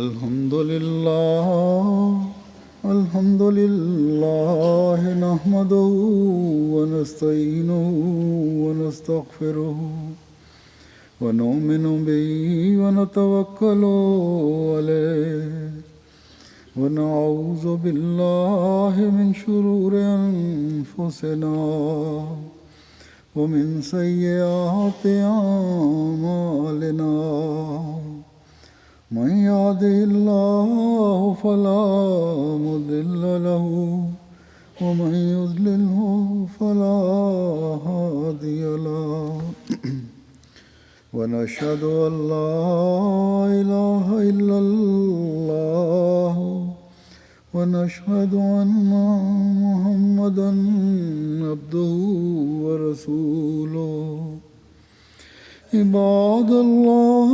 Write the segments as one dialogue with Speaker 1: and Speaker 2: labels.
Speaker 1: الحمد لله الحمد لله نحمده ونستعينه ونستغفره ونؤمن به ونتوكل عليه ونعوذ بالله من شرور أنفسنا ومن سيئات أعمالنا من يهده الله فلا مضل له ومن يضلله فلا هادي له ونشهد أن لا إله إلا الله ونشهد أن محمدا عبده ورسوله عباد الله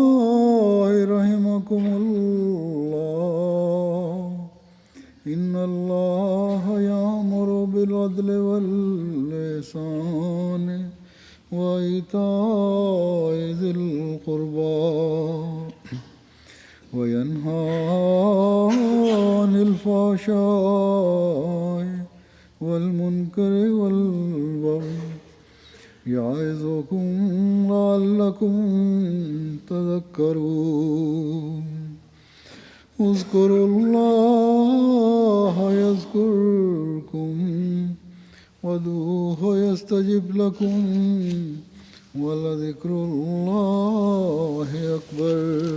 Speaker 1: رحمكم الله إن الله يأمر بالعدل والإحسان وإيتاء ذي القربى وينهى عن الفحشاء والمنكر والبغي يعظكم لعلكم تذكرون اذكروا الله يذكركم وادعوه يستجب لكم ولذكر الله أكبر